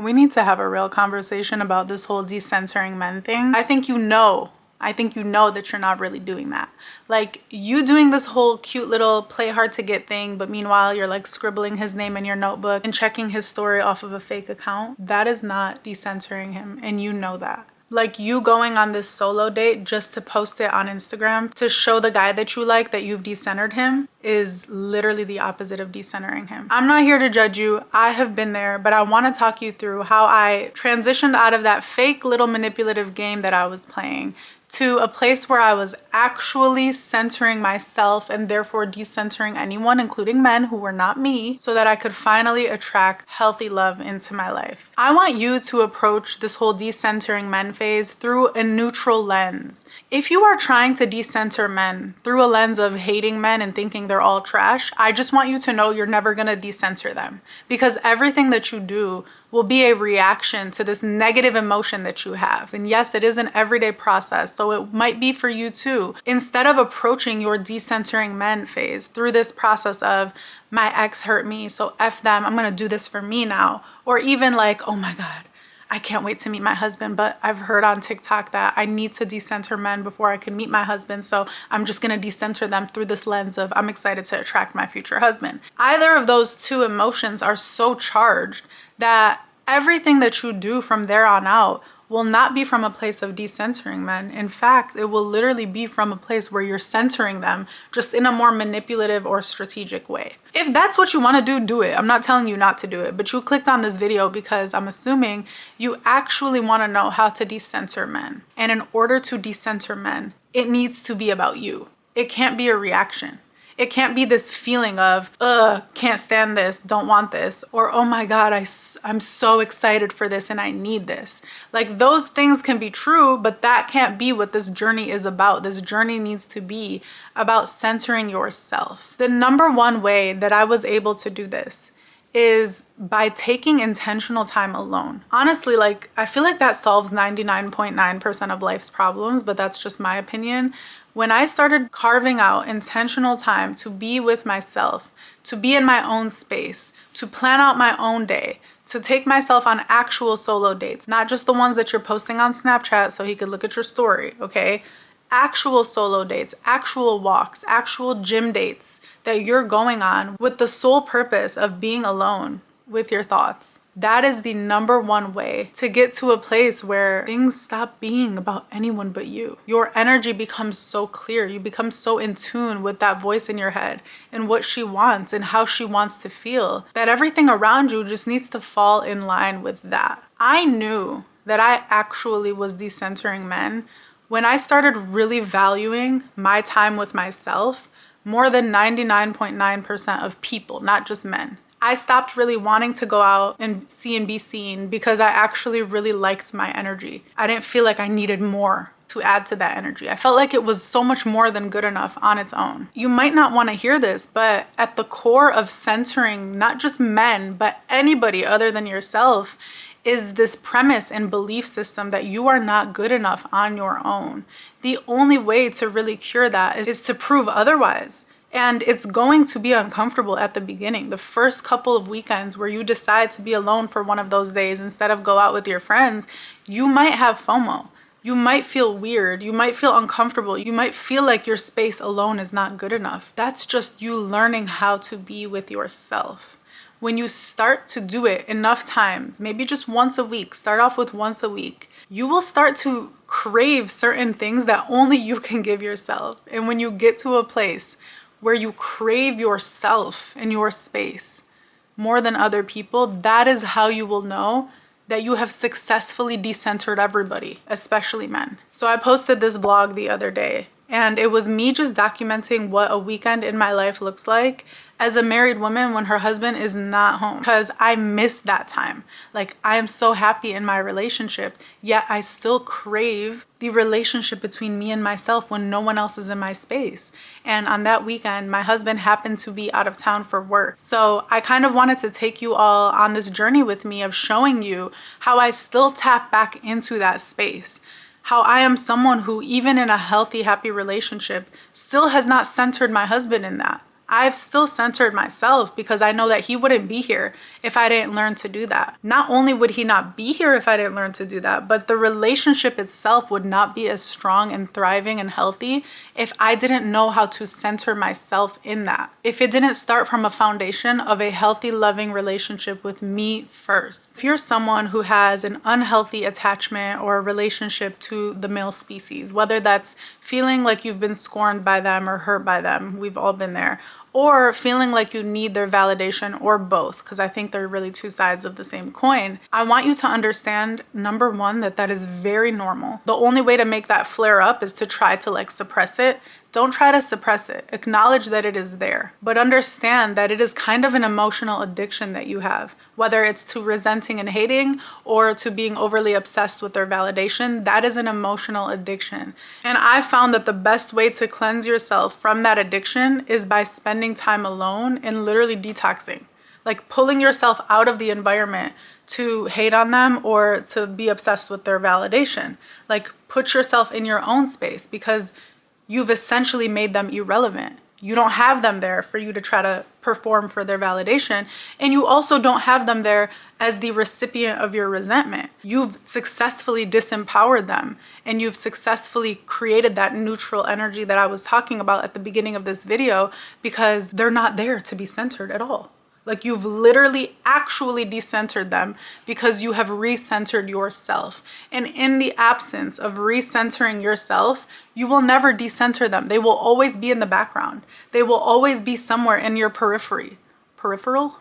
We need to have a real conversation about this whole decentering men thing. I think you know that you're not really doing that. Like, you doing this whole cute little play hard to get thing, but meanwhile you're like scribbling his name in your notebook and checking his story off of a fake account. That is not decentering him, and you know that. Like, you going on this solo date just to post it on Instagram to show the guy that you like that you've decentered him is literally the opposite of decentering him. I'm not here to judge you. I have been there, but I want to talk you through how I transitioned out of that fake little manipulative game that I was playing to a place where I was actually centering myself and therefore decentering anyone, including men who were not me, so that I could finally attract healthy love into my life. I want you to approach this whole decentering men phase through a neutral lens. If you are trying to decenter men through a lens of hating men and thinking they're all trash, I just want you to know you're never gonna decenter them, because everything that you do will be a reaction to this negative emotion that you have. And yes, it is an everyday process, so it might be for you too. Instead of approaching your decentering men phase through this process of, my ex hurt me, so F them, I'm gonna do this for me now. Or even like, oh my God, I can't wait to meet my husband, but I've heard on TikTok that I need to decenter men before I can meet my husband, so I'm just gonna decenter them through this lens of, I'm excited to attract my future husband. Either of those two emotions are so charged that everything that you do from there on out will not be from a place of decentering men. In fact, it will literally be from a place where you're centering them, just in a more manipulative or strategic way. If that's what you want to do, do it. I'm not telling you not to do it, but you clicked on this video because I'm assuming you actually want to know how to decenter men. And in order to decenter men, it needs to be about you. It can't be a reaction. It can't be this feeling of, can't stand this, don't want this, or oh my God, I'm so excited for this and I need this. Like, those things can be true, but that can't be what this journey is about. This journey needs to be about centering yourself. The number one way that I was able to do this is by taking intentional time alone. Honestly, like, I feel like that solves 99.9% of life's problems, but that's just my opinion. When I started carving out intentional time to be with myself, to be in my own space, to plan out my own day, to take myself on actual solo dates, not just the ones that you're posting on Snapchat so he could look at your story, okay? Actual solo dates, actual walks, actual gym dates that you're going on with the sole purpose of being alone with your thoughts. That is the number one way to get to a place where things stop being about anyone but you. Your energy becomes so clear. You become so in tune with that voice in your head and what she wants and how she wants to feel, that everything around you just needs to fall in line with that. I knew that I actually was decentering men when I started really valuing my time with myself more than 99.9% of people, not just men. I stopped really wanting to go out and see and be seen because I actually really liked my energy. I didn't feel like I needed more to add to that energy. I felt like it was so much more than good enough on its own. You might not want to hear this, but at the core of centering not just men, but anybody other than yourself, is this premise and belief system that you are not good enough on your own. The only way to really cure that is to prove otherwise. And it's going to be uncomfortable at the beginning. The first couple of weekends where you decide to be alone for one of those days instead of go out with your friends, you might have FOMO. You might feel weird. You might feel uncomfortable. You might feel like your space alone is not good enough. That's just you learning how to be with yourself. When you start to do it enough times, maybe just once a week, start off with once a week, you will start to crave certain things that only you can give yourself. And when you get to a place where you crave yourself and your space more than other people, that is how you will know that you have successfully decentered everybody, especially men. So I posted this blog the other day, and it was me just documenting what a weekend in my life looks like as a married woman when her husband is not home, because I miss that time. Like, I am so happy in my relationship, yet I still crave the relationship between me and myself when no one else is in my space. And on that weekend, my husband happened to be out of town for work. So I kind of wanted to take you all on this journey with me of showing you how I still tap back into that space. How I am someone who, even in a healthy, happy relationship, still has not centered my husband in that. I've still centered myself because I know that he wouldn't be here if I didn't learn to do that. Not only would he not be here if I didn't learn to do that, but the relationship itself would not be as strong and thriving and healthy if I didn't know how to center myself in that. If it didn't start from a foundation of a healthy, loving relationship with me first. If you're someone who has an unhealthy attachment or a relationship to the male species, whether that's feeling like you've been scorned by them or hurt by them, we've all been there, or feeling like you need their validation, or both, because I think they're really two sides of the same coin, I want you to understand, number one, that is very normal. The only way to make that flare up is to try to like suppress it. Don't try to suppress it. Acknowledge that it is there, but understand that it is kind of an emotional addiction that you have, whether it's to resenting and hating or to being overly obsessed with their validation. That is an emotional addiction. And I found that the best way to cleanse yourself from that addiction is by spending time alone and literally detoxing, like pulling yourself out of the environment to hate on them or to be obsessed with their validation. Like put yourself in your own space, because you've essentially made them irrelevant. You don't have them there for you to try to perform for their validation. And you also don't have them there as the recipient of your resentment. You've successfully disempowered them, and you've successfully created that neutral energy that I was talking about at the beginning of this video, because they're not there to be centered at all. Like you've literally actually decentered them because you have recentered yourself. And in the absence of recentering yourself, you will never decenter them. They will always be in the background. They will always be somewhere in your periphery. Peripheral?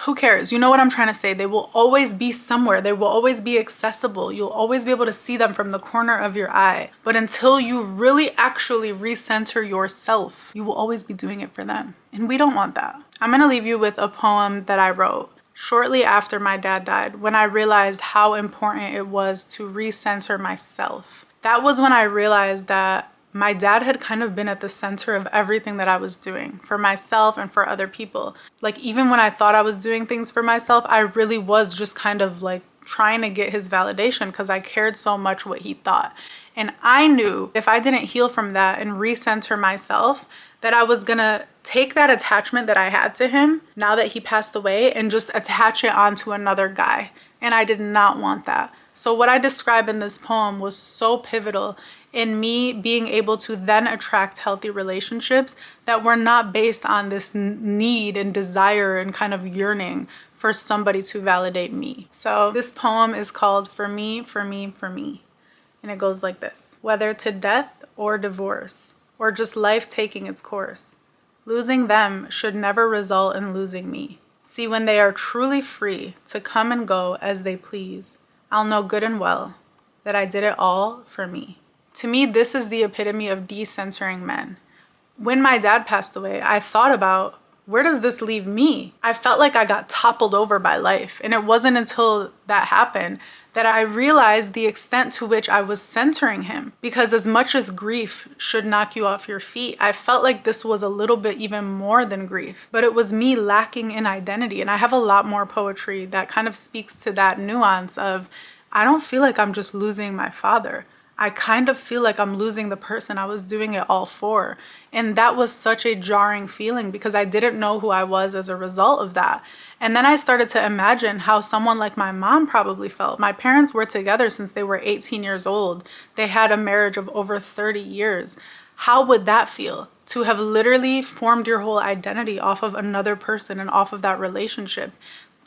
Who cares? You know what I'm trying to say. They will always be somewhere. They will always be accessible. You'll always be able to see them from the corner of your eye. But until you really actually recenter yourself, you will always be doing it for them. And we don't want that. I'm going to leave you with a poem that I wrote shortly after my dad died, when I realized how important it was to recenter myself. That was when I realized that my dad had kind of been at the center of everything that I was doing for myself and for other people. Like even when I thought I was doing things for myself, I really was just kind of like trying to get his validation because I cared so much what he thought. And I knew if I didn't heal from that and recenter myself, that I was gonna take that attachment that I had to him now that he passed away and just attach it onto another guy. And I did not want that. So what I describe in this poem was so pivotal in me being able to then attract healthy relationships that were not based on this need and desire and kind of yearning for somebody to validate me. So this poem is called For Me, For Me, For Me. And it goes like this. Whether to death or divorce, or just life taking its course, losing them should never result in losing me. See, when they are truly free to come and go as they please, I'll know good and well that I did it all for me. To me, this is the epitome of decentering men. When my dad passed away, I thought about, where does this leave me? I felt like I got toppled over by life. And it wasn't until that happened that I realized the extent to which I was centering him. Because as much as grief should knock you off your feet, I felt like this was a little bit even more than grief. But it was me lacking in identity. And I have a lot more poetry that kind of speaks to that nuance of, I don't feel like I'm just losing my father. I kind of feel like I'm losing the person I was doing it all for. And that was such a jarring feeling because I didn't know who I was as a result of that. And then I started to imagine how someone like my mom probably felt. My parents were together since they were 18 years old. They had a marriage of over 30 years. How would that feel? To have literally formed your whole identity off of another person and off of that relationship,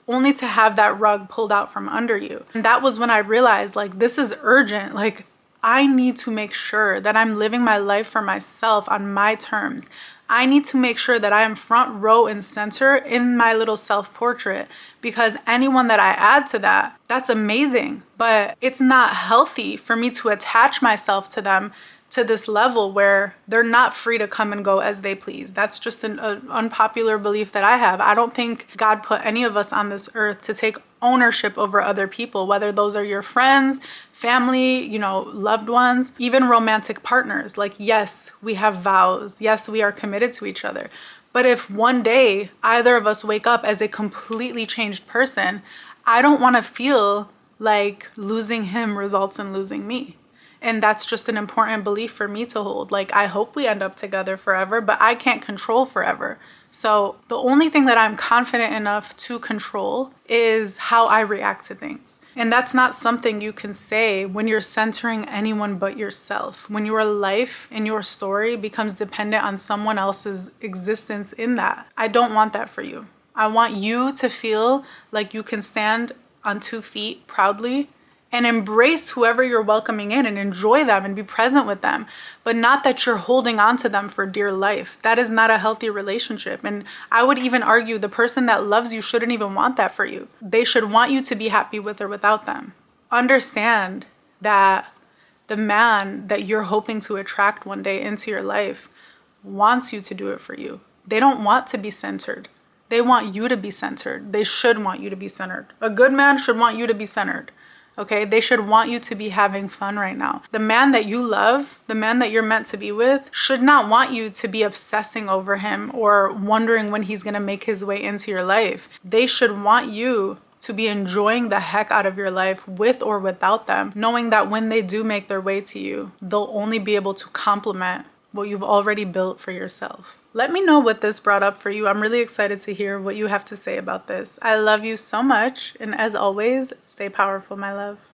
only to have that rug pulled out from under you. And that was when I realized, like, this is urgent. Like, I need to make sure that I'm living my life for myself on my terms. I need to make sure that I am front row and center in my little self-portrait, because anyone that I add to that, that's amazing. But it's not healthy for me to attach myself to them to this level where they're not free to come and go as they please. That's just an unpopular belief that I have. I don't think God put any of us on this earth to take ownership over other people, whether those are your friends, family, loved ones, even romantic partners. Like, yes, we have vows. Yes, we are committed to each other. But if one day either of us wake up as a completely changed person, I don't want to feel like losing him results in losing me. And that's just an important belief for me to hold. Like, I hope we end up together forever, but I can't control forever. So the only thing that I'm confident enough to control is how I react to things. And that's not something you can say when you're censoring anyone but yourself. When your life and your story becomes dependent on someone else's existence in that. I don't want that for you. I want you to feel like you can stand on 2 feet proudly and embrace whoever you're welcoming in and enjoy them and be present with them, but not that you're holding on to them for dear life. That is not a healthy relationship. And I would even argue the person that loves you shouldn't even want that for you. They should want you to be happy with or without them. Understand that the man that you're hoping to attract one day into your life wants you to do it for you. They don't want to be centered. They want you to be centered. They should want you to be centered. A good man should want you to be centered. Okay, they should want you to be having fun right now. The man that you love, the man that you're meant to be with, should not want you to be obsessing over him or wondering when he's gonna make his way into your life. They should want you to be enjoying the heck out of your life with or without them, knowing that when they do make their way to you, they'll only be able to complement what you've already built for yourself. Let me know what this brought up for you. I'm really excited to hear what you have to say about this. I love you so much. And as always, stay powerful, my love.